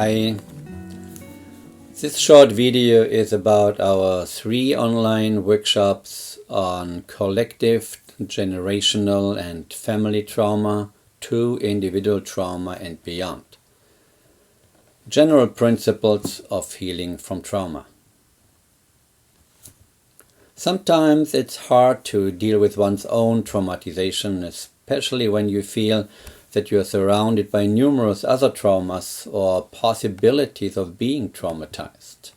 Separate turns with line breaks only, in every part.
Hi. This short video is about our 3 online workshops on collective, generational and family trauma to individual trauma and beyond. General principles of healing from trauma. Sometimes it's hard to deal with one's own traumatization, especially when you feel that you are surrounded by numerous other traumas or possibilities of being traumatized.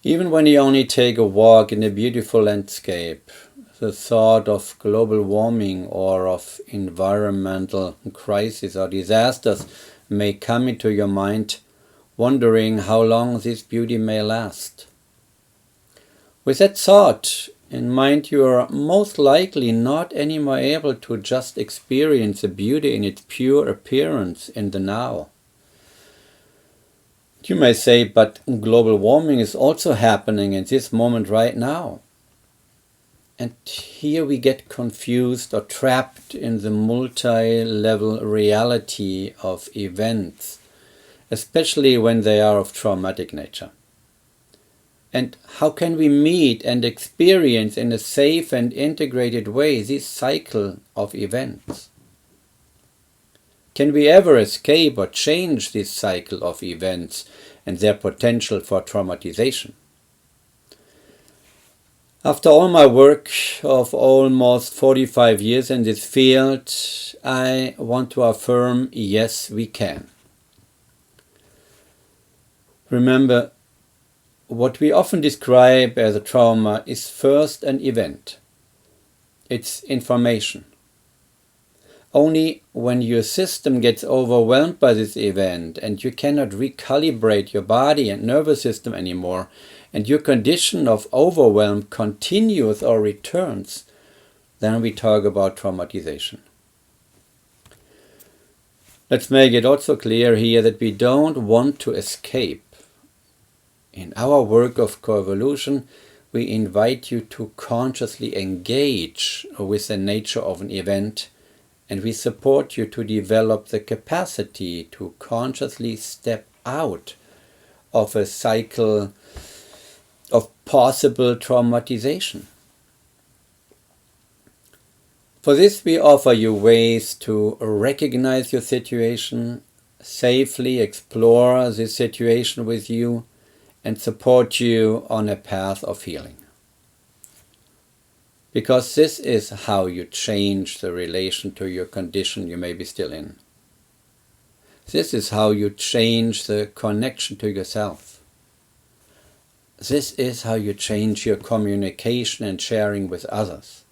Even when you only take a walk in a beautiful landscape, the thought of global warming or of environmental crisis or disasters may come into your mind, wondering how long this beauty may last. With that thought in mind, you are most likely not anymore able to just experience the beauty in its pure appearance in the now. You may say, but global warming is also happening in this moment right now. And here we get confused or trapped in the multi-level reality of events, especially when they are of traumatic nature. And how can we meet and experience in a safe and integrated way this cycle of events? Can we ever escape or change this cycle of events and their potential for traumatization? After all my work of almost 45 years in this field, I want to affirm, yes, we can. Remember, what we often describe as a trauma is first an event. It's information. Only when your system gets overwhelmed by this event and you cannot recalibrate your body and nervous system anymore, and your condition of overwhelm continues or returns, then we talk about traumatization. Let's make it also clear here that we don't want to escape. In our work of coevolution, we invite you to consciously engage with the nature of an event, and we support you to develop the capacity to consciously step out of a cycle of possible traumatization. For this, we offer you ways to recognize your situation, safely explore this situation with you, and support you on a path of healing. Because this is how you change the relation to your condition you may be still in. This is how you change the connection to yourself. This is how you change your communication and sharing with others.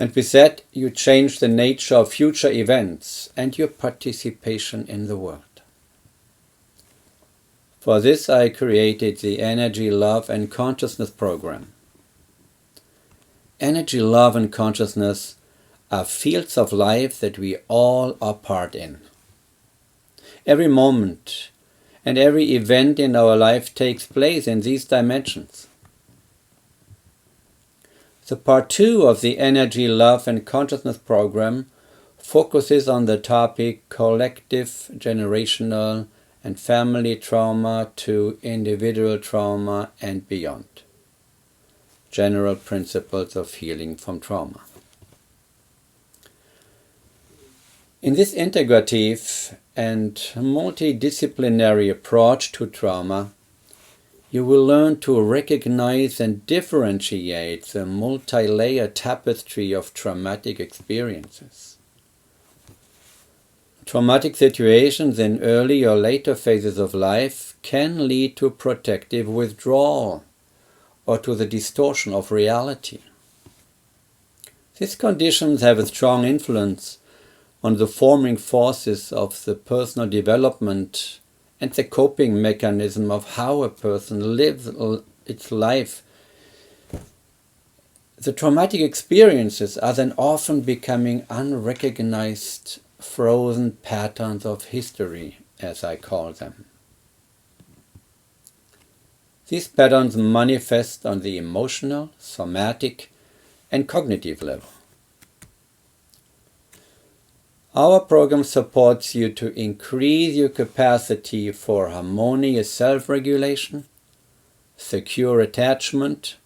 And with that, you change the nature of future events and your participation in the world. For this, I created the Energy, Love and Consciousness program. Energy, love and consciousness are fields of life that we all are part in. Every moment and every event in our life takes place in these dimensions. The part 2 of the Energy, Love and Consciousness program focuses on the topic collective, generational and family trauma to individual trauma and beyond. General principles of healing from trauma. In this integrative and multidisciplinary approach to trauma, you will learn to recognize and differentiate the multi-layered tapestry of traumatic experiences. Traumatic situations in early or later phases of life can lead to protective withdrawal or to the distortion of reality. These conditions have a strong influence on the forming forces of the personal development and the coping mechanism of how a person lives its life. The traumatic experiences are then often becoming unrecognized frozen patterns of history, as I call them. These patterns manifest on the emotional, somatic, and cognitive level. Our program supports you to increase your capacity for harmonious self-regulation, secure attachment,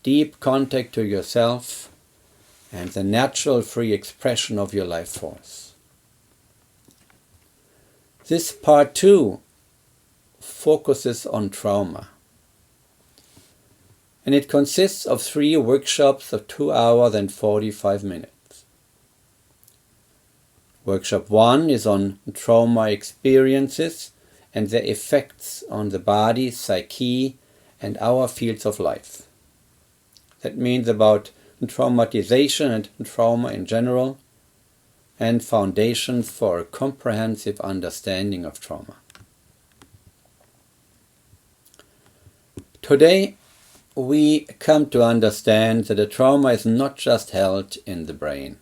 deep contact to yourself, and the natural free expression of your life force. This part 2 focuses on trauma, and it consists of 3 workshops of 2 hours and 45 minutes. Workshop 1 is on trauma experiences and their effects on the body, psyche, and our fields of life. That means about traumatization and trauma in general, and foundations for a comprehensive understanding of trauma. Today, we come to understand that a trauma is not just held in the brain,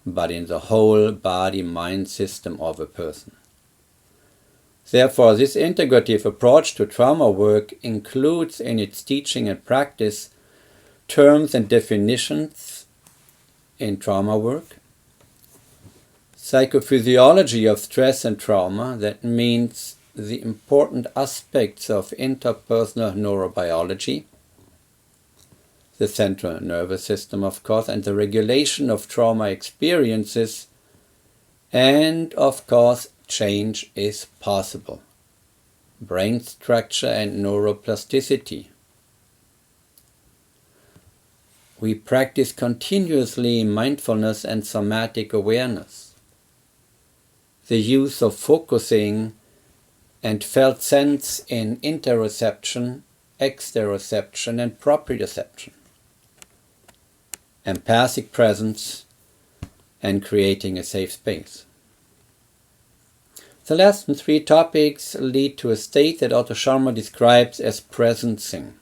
but in the whole body-mind system of a person. Therefore, this integrative approach to trauma work includes in its teaching and practice terms and definitions in trauma work, psychophysiology of stress and trauma, that means the important aspects of interpersonal neurobiology, the central nervous system, of course, and the regulation of trauma experiences, and, of course, change is possible. Brain structure and neuroplasticity. We practice continuously mindfulness and somatic awareness, the use of focusing and felt sense in interoception, exteroception, and proprioception, empathic presence, and creating a safe space. The last 3 topics lead to a state that Otto Scharmer describes as presencing.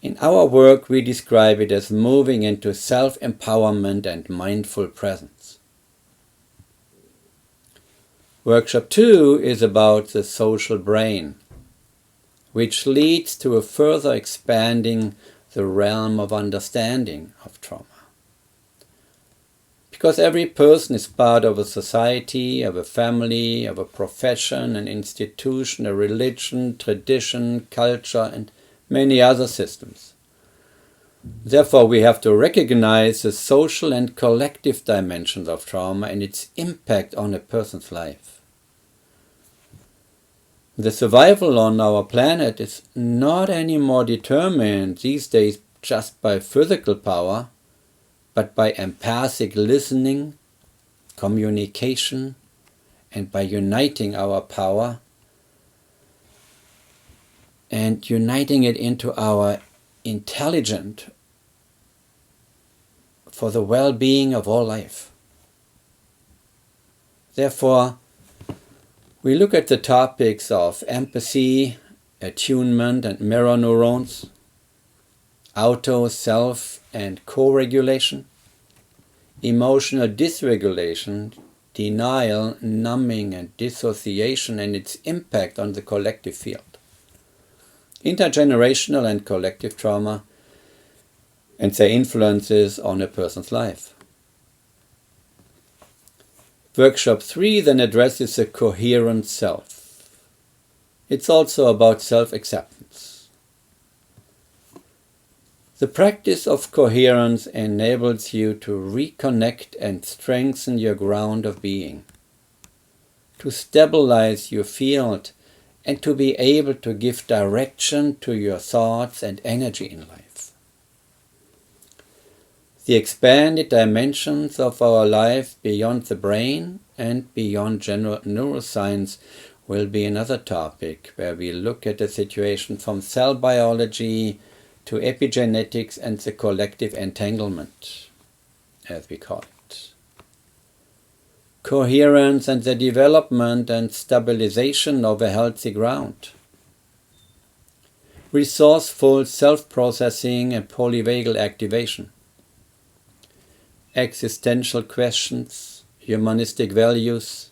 In our work, we describe it as moving into self-empowerment and mindful presence. Workshop 2 is about the social brain, which leads to a further expanding the realm of understanding of trauma. Because every person is part of a society, of a family, of a profession, an institution, a religion, tradition, culture, and many other systems. Therefore, we have to recognize the social and collective dimensions of trauma and its impact on a person's life. The survival on our planet is not anymore determined these days just by physical power, but by empathic listening, communication, and by uniting our power and uniting it into our intelligent for the well-being of all life. Therefore, we look at the topics of empathy, attunement and mirror neurons, auto, self and co-regulation, emotional dysregulation, denial, numbing and dissociation and its impact on the collective field, intergenerational and collective trauma and their influences on a person's life. Workshop 3 then addresses the coherent self. It's also about self-acceptance. The practice of coherence enables you to reconnect and strengthen your ground of being, to stabilize your field, and to be able to give direction to your thoughts and energy in life. The expanded dimensions of our life beyond the brain and beyond general neuroscience will be another topic where we look at the situation from cell biology to epigenetics and the collective entanglement, as we call it. Coherence and the development and stabilization of a healthy ground. Resourceful self-processing and polyvagal activation. Existential questions, humanistic values,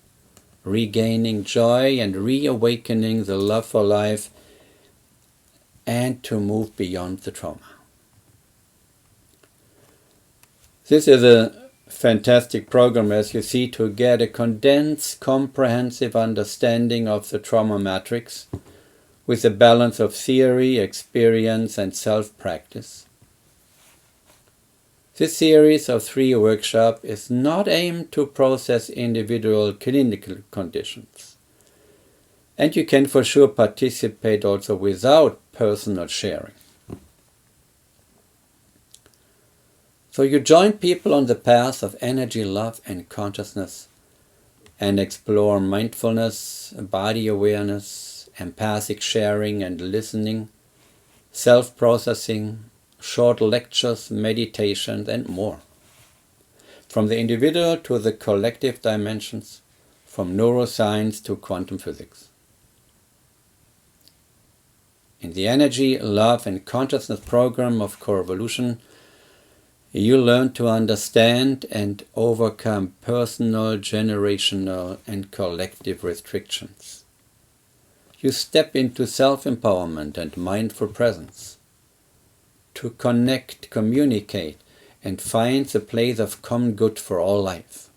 regaining joy and reawakening the love for life, and to move beyond the trauma. This is a fantastic program, as you see, to get a condensed, comprehensive understanding of the trauma matrix with a balance of theory, experience, and self-practice. This series of 3 workshops is not aimed to process individual clinical conditions. And you can for sure participate also without personal sharing. So you join people on the path of energy, love, and consciousness and explore mindfulness, body awareness, empathic sharing and listening, self-processing, short lectures, meditations, and more. From the individual to the collective dimensions, from neuroscience to quantum physics. In the Energy, Love, and Consciousness program of Core Evolution, you learn to understand and overcome personal, generational, and collective restrictions. You step into self-empowerment and mindful presence to connect, communicate, and find the place of common good for all life.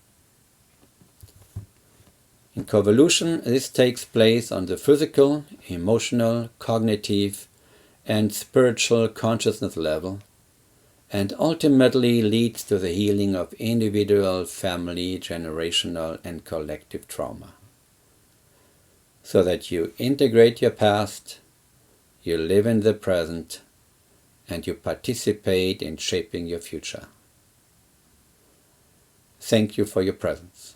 In Coevolution, this takes place on the physical, emotional, cognitive, and spiritual consciousness level, and ultimately leads to the healing of individual, family, generational, and collective trauma. So that you integrate your past, you live in the present, and you participate in shaping your future. Thank you for your presence.